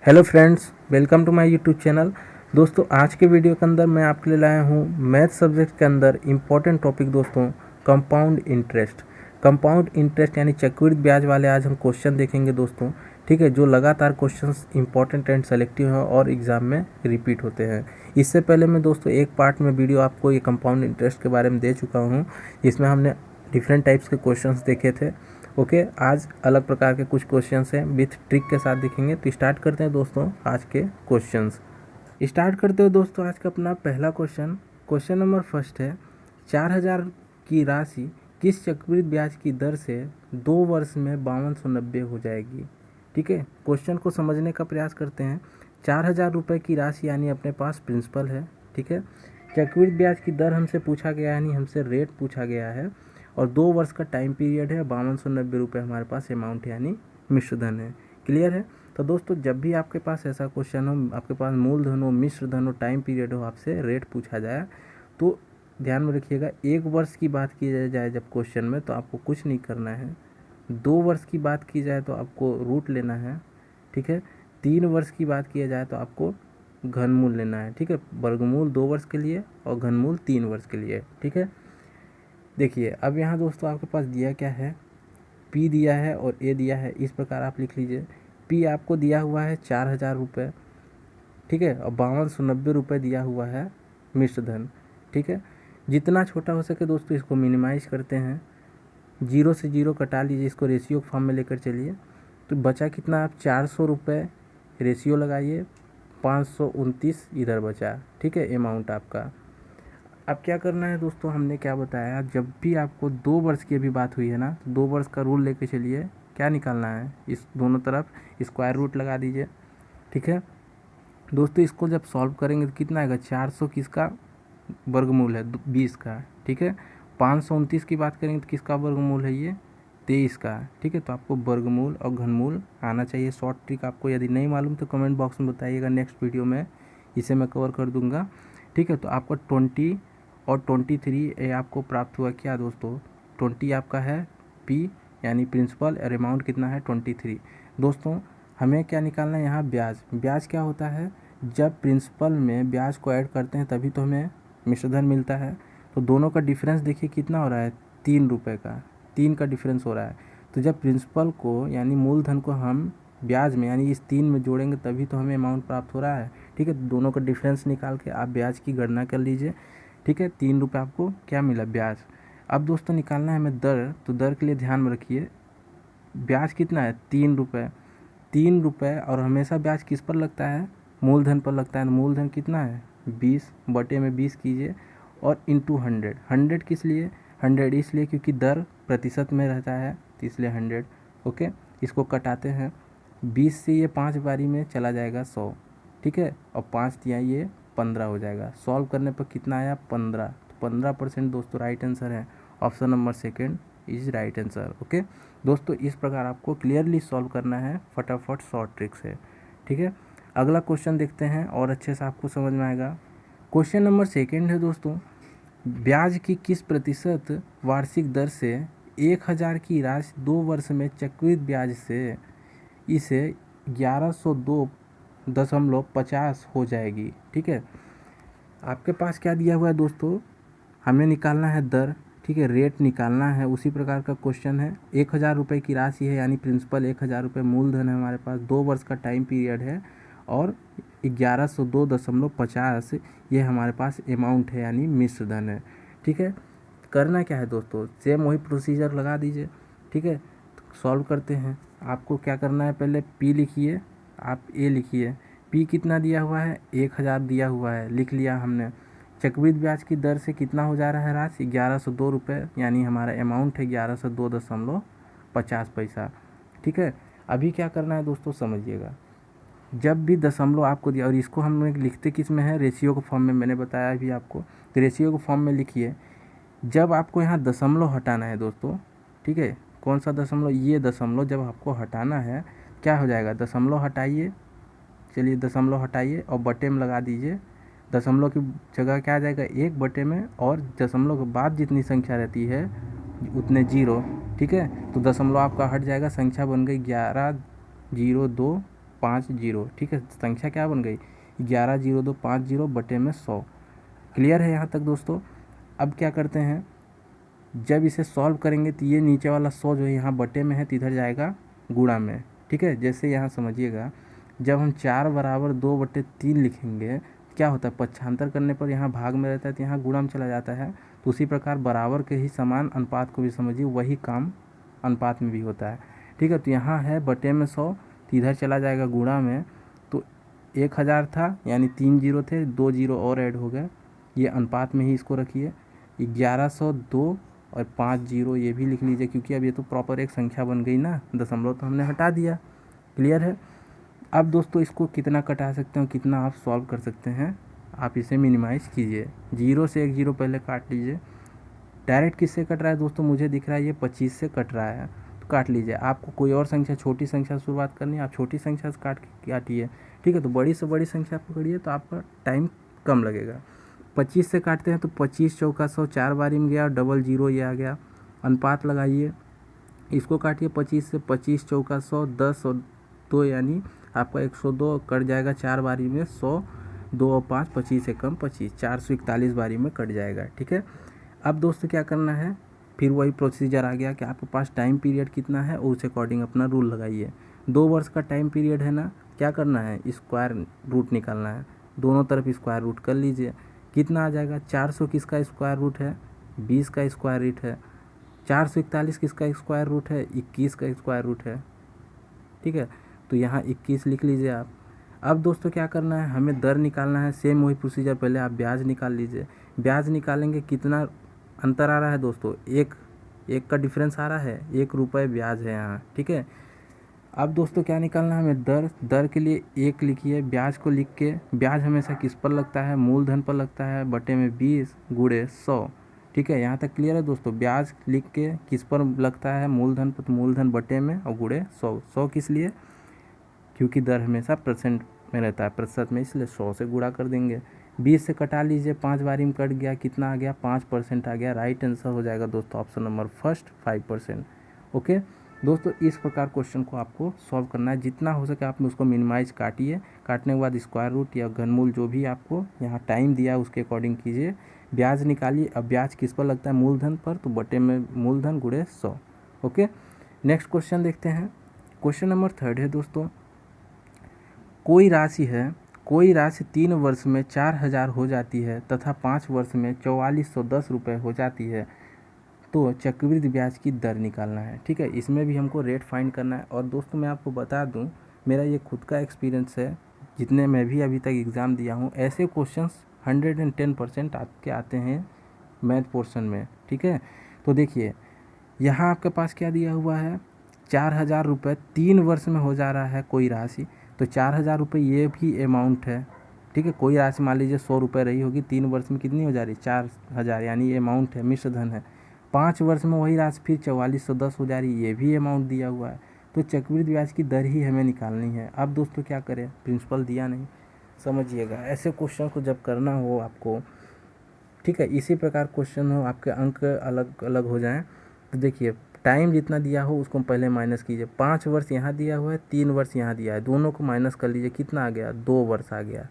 Hello friends, welcome to my YouTube channel. दोस्तों, आज के वीडियो के अंदर मैं आपके लिए लाया हूँ मैथ सब्जेक्ट के अंदर इम्पॉर्टेंट टॉपिक दोस्तों, कंपाउंड इंटरेस्ट। कंपाउंड इंटरेस्ट यानी चक्रवृद्धि ब्याज वाले आज हम क्वेश्चन देखेंगे दोस्तों। ठीक है, जो लगातार क्वेश्चंस इंपॉर्टेंट एंड सेलेक्टिव हैं और एग्जाम में रिपीट होते हैं। इससे पहले मैं दोस्तों एक पार्ट में वीडियो आपको ये कंपाउंड इंटरेस्ट के बारे में दे चुका हूँ, जिसमें हमने डिफरेंट टाइप्स के क्वेश्चंस देखे थे। ओके, आज अलग प्रकार के कुछ क्वेश्चंस हैं विथ ट्रिक के साथ देखेंगे। तो स्टार्ट करते हैं दोस्तों आज के क्वेश्चंस। स्टार्ट करते हैं दोस्तों आज का अपना पहला क्वेश्चन। क्वेश्चन नंबर फर्स्ट है, 4,000 की राशि किस चक्रवृद्धि ब्याज की दर से 2 वर्ष में 5290 हो जाएगी। ठीक है, क्वेश्चन को समझने का प्रयास करते हैं। 4,000 रुपये की राशि यानी अपने पास प्रिंसिपल है। ठीक है, चक्रवृद्धि ब्याज की दर हमसे पूछा गया यानी हमसे रेट पूछा गया है, और 2 वर्ष का टाइम पीरियड है। 5290 रुपये हमारे पास अमाउंट यानी मिश्र धन है। क्लियर है। तो दोस्तों, जब भी आपके पास ऐसा क्वेश्चन हो, आपके पास मूलधन हो, मिश्र धन हो, टाइम पीरियड हो, आपसे रेट पूछा जाए, तो ध्यान में रखिएगा 1 वर्ष की बात की जाए जब क्वेश्चन में, तो आपको कुछ नहीं करना है। 2 वर्ष की बात की जाए तो आपको रूट लेना है। ठीक है, 3 वर्ष की बात किया जाए तो आपको घनमूल लेना है। ठीक है, वर्गमूल 2 वर्ष के लिए और घनमूल 3 वर्ष के लिए। ठीक है, देखिए अब यहाँ दोस्तों आपके पास दिया क्या है, पी दिया है और ए दिया है। इस प्रकार आप लिख लीजिए, पी आपको दिया हुआ है 4,000 रुपये। ठीक है, और 5290 रुपये दिया हुआ है मिश्र धन। ठीक है, जितना छोटा हो सके दोस्तों इसको मिनिमाइज करते हैं। 0 से 0 कटा लीजिए, इसको रेशियो फॉर्म में लेकर चलिए। तो बचा कितना, आप 400 रुपये रेशियो लगाइए, 529 इधर बचा। ठीक है, अमाउंट आपका। अब क्या करना है दोस्तों, हमने क्या बताया, जब भी आपको 2 वर्ष की अभी बात हुई है ना, तो 2 वर्ष का रूल लेके चलिए। क्या निकालना है, इस दोनों तरफ स्क्वायर रूट लगा दीजिए। ठीक है दोस्तों, इसको जब सॉल्व करेंगे तो कितना आएगा, 400 किसका वर्गमूल है, 20 का। ठीक है, 529 की बात करेंगे तो किसका वर्गमूल है, ये 23 का। ठीक है, तो आपको वर्गमूल और घनमूल आना चाहिए। शॉर्ट ट्रिक आपको यदि नहीं मालूम तो कमेंट बॉक्स में बताइएगा, नेक्स्ट वीडियो में इसे मैं कवर कर दूंगा। ठीक है, तो आपका 20 और 23 ये आपको प्राप्त हुआ क्या दोस्तों, 20 आपका है पी यानी प्रिंसिपल, और अमाउंट कितना है 23। दोस्तों हमें क्या निकालना है यहाँ, ब्याज। ब्याज क्या होता है, जब प्रिंसिपल में ब्याज को ऐड करते हैं तभी तो हमें मिश्रधन मिलता है। तो दोनों का डिफरेंस देखिए कितना हो रहा है, 3 रुपये का, 3 का डिफरेंस हो रहा है। तो जब प्रिंसिपल को यानी मूलधन को हम ब्याज में यानी इस 3 में जोड़ेंगे तभी तो हमें अमाउंट प्राप्त हो रहा है। ठीक है, तो दोनों का डिफरेंस निकाल के आप ब्याज की गणना कर लीजिए। ठीक है, 3 रुपये आपको क्या मिला, ब्याज। अब दोस्तों निकालना है हमें दर। तो दर के लिए ध्यान में रखिए, ब्याज कितना है, 3 रुपये। 3 रुपये और हमेशा ब्याज किस पर लगता है, मूलधन पर लगता है। तो मूलधन कितना है, 20 बटे में 20 कीजिए और इंटू 100। 100 किस लिए, 100 इसलिए क्योंकि दर प्रतिशत में रहता है, तो इसलिए 100। ओके, इसको कटाते हैं, 20 से ये 5 बारी में चला जाएगा 100। ठीक है, और 5 दिया ये 15 हो जाएगा। सॉल्व करने पर कितना आया, 15। तो 15% दोस्तों राइट आंसर है। Option number second is right answer. Okay दोस्तों, इस प्रकार आपको क्लियरली सॉल्व करना है फटाफट शॉर्ट ट्रिक से। ठीक है, अगला क्वेश्चन देखते हैं और अच्छे से आपको समझ में आएगा। क्वेश्चन नंबर सेकेंड है दोस्तों, ब्याज की किस प्रतिशत वार्षिक दर से 1,000 की राशि 2 वर्ष में चक्रवृद्धि ब्याज से इसे 1102.50 हो जाएगी। ठीक है, आपके पास क्या दिया हुआ है दोस्तों, हमें निकालना है दर। ठीक है, रेट निकालना है। उसी प्रकार का क्वेश्चन है, 1,000 रुपये की राशि है यानी प्रिंसिपल 1,000 रुपये मूलधन है हमारे पास, 2 वर्ष का टाइम पीरियड है, और 1102.50 ये हमारे पास अमाउंट है यानी मिश्र धन है। ठीक है, करना क्या है दोस्तों, सेम वही प्रोसीजर लगा दीजिए। ठीक है, सॉल्व करते हैं। आपको क्या करना है, पहले पी लिखिए, आप ए लिखिए। पी कितना दिया हुआ है, 1,000 दिया हुआ है, लिख लिया हमने। चक्रवृद्धि ब्याज की दर से कितना हो जा रहा है राशि, 1102 रुपये, यानी हमारा अमाउंट है 1102.50 पैसा। ठीक है, अभी क्या करना है दोस्तों समझिएगा, जब भी दशमलव आपको दिया, और इसको हम लिखते किस में है, रेशियो के फॉर्म में, मैंने बताया अभी आपको। तो रेशियो के फॉर्म में लिखिए। जब आपको यहाँ दशमलव हटाना है दोस्तों, ठीक है, कौन सा दशमलव, ये दशमलव जब आपको हटाना है, क्या हो जाएगा, दशमलव हटाइए, चलिए दशमलव हटाइए और बटे में लगा दीजिए। दशमलव की जगह क्या आ जाएगा, 1 बटे में, और दशमलव के बाद जितनी संख्या रहती है उतने 0। ठीक है, तो दशमलव आपका हट जाएगा, संख्या बन गई 1102 50। ठीक है, संख्या क्या बन गई 11,0250 बटे में 100। क्लियर है यहाँ तक दोस्तों। अब क्या करते हैं, जब इसे सॉल्व करेंगे तो ये नीचे वाला 100 जो है यहाँ बटे में है तो इधर जाएगा गुणा में। ठीक है, जैसे यहाँ समझिएगा, जब हम 4 बराबर 2/3 लिखेंगे क्या होता है, पक्षांतर करने पर यहाँ भाग में रहता है तो यहाँ गुणा में चला जाता है। तो उसी प्रकार बराबर के ही समान अनुपात को भी समझिए, वही काम अनुपात में भी होता है। ठीक है, तो यहाँ है बटे में 100 तो इधर चला जाएगा गुणा में। तो 1000 था यानी 3 जीरो थे, 2 जीरो और ऐड हो गए, ये अनुपात में ही इसको रखिए। 1102 और 5 जीरो ये भी लिख लीजिए, क्योंकि अब ये तो प्रॉपर एक संख्या बन गई ना, दशमलव तो हमने हटा दिया। क्लियर है। अब दोस्तों इसको कितना कटा सकते हो, कितना आप सॉल्व कर सकते हैं, आप इसे मिनिमाइज़ कीजिए। 0 से 1 जीरो पहले काट लीजिए। डायरेक्ट किससे कट रहा है दोस्तों, मुझे दिख रहा है ये 25 से कट रहा है, तो काट लीजिए। आपको कोई और संख्या, छोटी संख्या से शुरुआत करनी है, आप छोटी संख्या से काटिए। ठीक है, तो बड़ी से बड़ी संख्या पकड़िए तो आपका टाइम कम लगेगा। 25 से काटते हैं तो 25 चौका 100, 4 बारी में गया, डबल जीरो ये आ गया। अनुपात लगाइए, इसको काटिए 25 से, 25 चौका 100, 10 और 2 यानी आपका 102 कट जाएगा 4 बारी में, 100, 2 और 5, 25 से कम 25, 441 बारी में कट जाएगा। ठीक है, अब दोस्तों क्या करना है, फिर वही प्रोसीजर आ गया कि आपके पास टाइम पीरियड कितना है और उस अकॉर्डिंग अपना रूल लगाइए। 2 वर्ष का टाइम पीरियड है ना, क्या करना है, स्क्वायर रूट निकालना है, दोनों तरफ स्क्वायर रूट कर लीजिए। कितना आ जाएगा, 400 किसका स्क्वायर रूट है, 20 का स्क्वायर रूट है। 441 किसका स्क्वायर रूट है, 21 का स्क्वायर रूट है। ठीक है, तो यहाँ 21 लिख लीजिए आप। अब दोस्तों क्या करना है, हमें दर निकालना है, सेम वही प्रोसीजर, पहले आप ब्याज निकाल लीजिए। ब्याज निकालेंगे, कितना अंतर आ रहा है दोस्तों, एक का डिफरेंस आ रहा है, 1 रुपये ब्याज है यहाँ। ठीक है, अब दोस्तों क्या निकालना है हमें, दर के लिए 1 लिखिए, ब्याज को लिख के, ब्याज हमेशा किस पर लगता है, मूलधन पर लगता है, बटे में 20 गुणे 100। ठीक है, यहाँ तक क्लियर है दोस्तों। ब्याज लिख के किस पर लगता है, मूलधन पर, तो मूलधन बटे में और गुणे 100। 100 किस लिए, क्योंकि दर हमेशा परसेंट में रहता है, प्रतिशत में, इसलिए 100 से गुणा कर देंगे। 20 से कटा लीजिए, 5 बारी में कट गया, कितना आ गया, 5% आ गया। राइट आंसर हो जाएगा दोस्तों ऑप्शन नंबर फर्स्ट, 5%। ओके दोस्तों, इस प्रकार क्वेश्चन को आपको सॉल्व करना है। जितना हो सके आप उसको मिनिमाइज काटिए, काटने के बाद स्क्वायर रूट या घनमूल जो भी आपको यहाँ टाइम दिया है उसके अकॉर्डिंग कीजिए। ब्याज निकालिए, अब ब्याज किस पर लगता है, मूलधन पर, तो बटे में मूलधन गुणे 100। ओके, नेक्स्ट क्वेश्चन देखते हैं। क्वेश्चन नंबर 3 है दोस्तों, कोई राशि 3 वर्ष में 4000 हो जाती है तथा 5 वर्ष में 4410 रुपये हो जाती है, तो चक्रवृद्धि ब्याज की दर निकालना है। ठीक है, इसमें भी हमको रेट फाइंड करना है। और दोस्तों मैं आपको बता दूं, मेरा ये खुद का एक्सपीरियंस है, जितने मैं भी अभी तक एग्ज़ाम दिया हूँ, ऐसे क्वेश्चंस 110% आपके आते हैं मैथ पोर्शन में। ठीक है, तो देखिए यहाँ आपके पास क्या दिया हुआ है, 4000 रुपये 3 वर्ष में हो जा रहा है कोई राशि, तो 4000 रुपये ये भी अमाउंट है। ठीक है, कोई राशि मान लीजिए 100 रुपये रही होगी, 3 वर्ष में कितनी हो जा रही है, 4000, यानी ये अमाउंट है, मिश्र धन है। 5 वर्ष में वही राशि फिर 4410 हो जा रही है, ये भी अमाउंट दिया हुआ है। तो चक्रवृद्धि ब्याज की दर ही हमें निकालनी है। अब दोस्तों क्या करें, प्रिंसिपल दिया नहीं, समझिएगा ऐसे क्वेश्चन को जब करना हो आपको, ठीक है, इसी प्रकार क्वेश्चन हो, आपके अंक अलग अलग हो जाएं, तो देखिए टाइम जितना दिया हो उसको पहले माइनस कीजिए। 5 वर्ष यहाँ दिया हुआ है, 3 वर्ष यहाँ दिया है, दोनों को माइनस कर लीजिए, कितना आ गया, 2 वर्ष आ गया।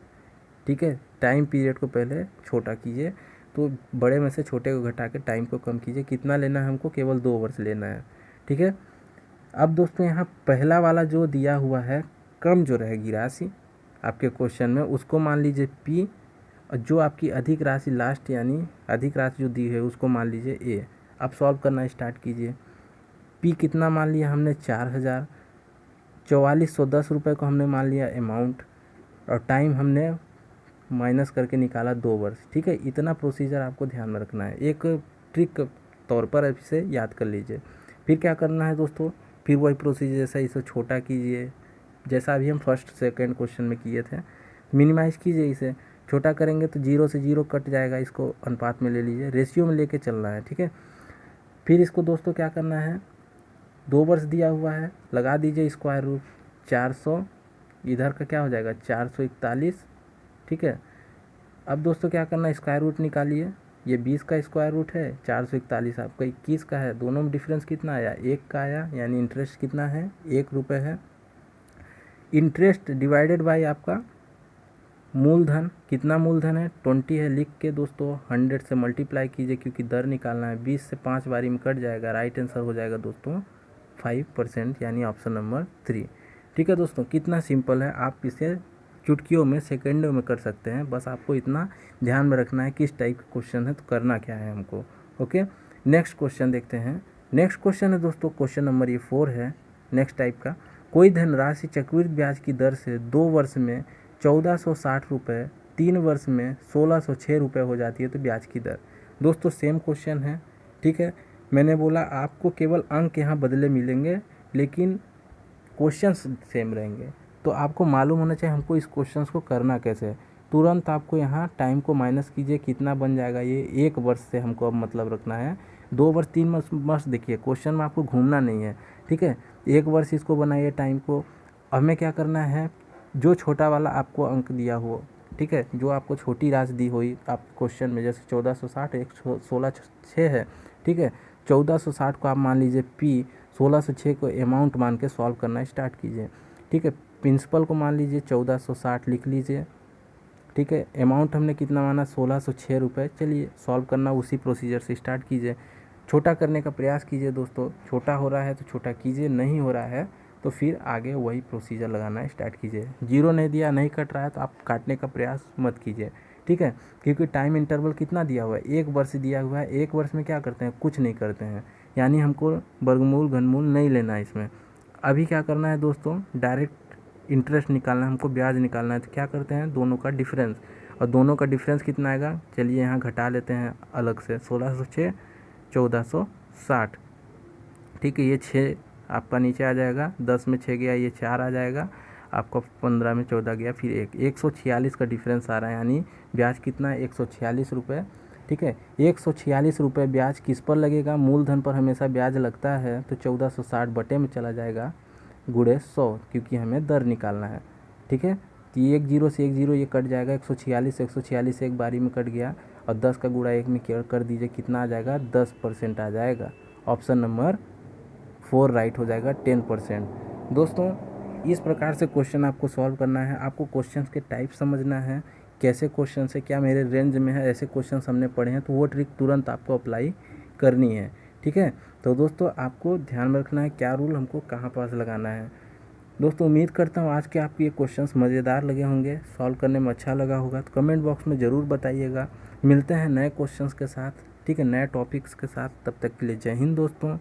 ठीक है, टाइम पीरियड को पहले छोटा कीजिए, तो बड़े में से छोटे को घटा के टाइम को कम कीजिए। कितना लेना है हमको, केवल 2 वर्ष लेना है। ठीक है, अब दोस्तों यहाँ पहला वाला जो दिया हुआ है, कम जो रहेगी राशि आपके क्वेश्चन में, उसको मान लीजिए P, और जो आपकी अधिक राशि लास्ट यानी अधिक राशि जो दी है उसको मान लीजिए A। अब सॉल्व करना स्टार्ट कीजिए। P कितना मान लिया हमने, 4000, 4410 रुपये को हमने मान लिया अमाउंट, और टाइम हमने माइनस करके निकाला 2 वर्ष। ठीक है, इतना प्रोसीजर आपको ध्यान में रखना है, एक ट्रिक तौर पर इसे याद कर लीजिए। फिर क्या करना है दोस्तों, फिर वही प्रोसीजर जैसा इसे छोटा कीजिए, जैसा अभी हम फर्स्ट सेकंड क्वेश्चन में किए थे, मिनिमाइज कीजिए। इसे छोटा करेंगे तो 0 से 0 कट जाएगा, इसको अनुपात में ले लीजिए, रेशियो में लेके चलना है। ठीक है, फिर इसको दोस्तों क्या करना है, 2 वर्ष दिया हुआ है, लगा दीजिए स्क्वायर रूट, 400 इधर का क्या हो जाएगा, 441। ठीक है, अब दोस्तों क्या करना है, स्क्वायर रूट निकालिए। ये 20 का स्क्वायर रूट है, 441 आपका 21 का है, दोनों में डिफरेंस कितना आया, 1 का आया, यानी इंटरेस्ट कितना है, 1 रुपये है। इंटरेस्ट डिवाइडेड बाय आपका मूलधन, कितना मूलधन है 20 है, लिख के दोस्तों 100 से मल्टीप्लाई कीजिए क्योंकि दर निकालना है, 20 से 5 बारी में कट जाएगा, राइट आंसर हो जाएगा दोस्तों 5%, यानी ऑप्शन नंबर 3। ठीक है दोस्तों, कितना सिंपल है, आप इसे चुटकियों में सेकंडों में कर सकते हैं, बस आपको इतना ध्यान में रखना है किस टाइप का क्वेश्चन है तो करना क्या है हमको। ओके, नेक्स्ट क्वेश्चन देखते हैं। नेक्स्ट क्वेश्चन है दोस्तों, क्वेश्चन नंबर ये 4 है नेक्स्ट टाइप का। कोई धनराशि चक्रवृद्धि ब्याज की दर से 2 वर्ष में 1460 रुपये, 3 वर्ष में 1606 रुपये हो जाती है तो ब्याज की दर। दोस्तों सेम क्वेश्चन है, ठीक है, मैंने बोला आपको केवल अंक यहाँ बदले मिलेंगे लेकिन क्वेश्चंस सेम रहेंगे। तो आपको मालूम होना चाहिए हमको इस क्वेश्चंस को करना कैसे है। तुरंत आपको यहाँ टाइम को माइनस कीजिए, कितना बन जाएगा ये, 1 वर्ष से हमको अब मतलब रखना है, 2 वर्ष 3 वर्ष मस्त देखिए, क्वेश्चन में आपको घूमना नहीं है, ठीक है। 1 वर्ष इसको बनाइए टाइम को। हमें क्या करना है, जो छोटा वाला आपको अंक दिया हो, ठीक है, जो आपको छोटी राशि दी हुई आप क्वेश्चन में, जैसे 1460 1606 है, ठीक है, 1460 को आप मान लीजिए P, 1606 को अमाउंट मान के सॉल्व करना स्टार्ट कीजिए, ठीक है। प्रिंसिपल को मान लीजिए 1460 लिख लीजिए, ठीक है। अमाउंट हमने कितना माना 1606 रुपये, चलिए सॉल्व करना उसी प्रोसीजर से स्टार्ट कीजिए, छोटा करने का प्रयास कीजिए दोस्तों, छोटा हो रहा है तो छोटा कीजिए, नहीं हो रहा है तो फिर आगे वही प्रोसीजर लगाना स्टार्ट कीजिए। जीरो नहीं दिया, नहीं कट रहा है तो आप काटने का प्रयास मत कीजिए, ठीक है, क्योंकि टाइम इंटरवल कितना दिया हुआ है, 1 वर्ष दिया हुआ है। 1 वर्ष में क्या करते हैं, कुछ नहीं करते हैं, यानी हमको वर्गमूल घनमूल नहीं लेना है इसमें। अभी क्या करना है दोस्तों, डायरेक्ट इंटरेस्ट निकालना है हमको, ब्याज निकालना है, तो क्या करते हैं, दोनों का डिफरेंस, और दोनों का डिफरेंस कितना आएगा, चलिए यहाँ घटा लेते हैं अलग से, 1606 1460, ठीक है, ये 6 आपका नीचे आ जाएगा, 10 में 6 गया, ये 4 आ जाएगा आपका, 15 में 14 गया, फिर 146 का डिफरेंस आ रहा है, यानी ब्याज कितना है 146 रुपये, ठीक है। 146 रुपये ब्याज किस पर लगेगा, मूलधन पर हमेशा ब्याज लगता है, तो 1460 बटे में चला जाएगा गुणे 100, क्योंकि हमें दर निकालना है, ठीक है। तो ये 1 0 से 1 0 ये कट जाएगा, 146 एक बारी में कट गया, और 10 का गुणा 1 में कर दीजिए, कितना आ जाएगा 10% आ जाएगा, ऑप्शन नंबर 4 राइट हो जाएगा 10%। दोस्तों इस प्रकार से क्वेश्चन आपको सॉल्व करना है, आपको क्वेश्चन के टाइप समझना है, कैसे क्वेश्चन से क्या मेरे रेंज में है, ऐसे क्वेश्चन हमने पढ़े हैं तो वो ट्रिक तुरंत आपको अप्लाई करनी है, ठीक है। तो दोस्तों आपको ध्यान में रखना है क्या रूल हमको कहाँ पास लगाना है। दोस्तों उम्मीद करता हूँ आज के आपके ये क्वेश्चंस मज़ेदार लगे होंगे, सॉल्व करने में अच्छा लगा होगा, तो कमेंट बॉक्स में ज़रूर बताइएगा। मिलते हैं नए क्वेश्चंस के साथ, ठीक है, नए टॉपिक्स के साथ, तब तक के लिए जय हिंद दोस्तों।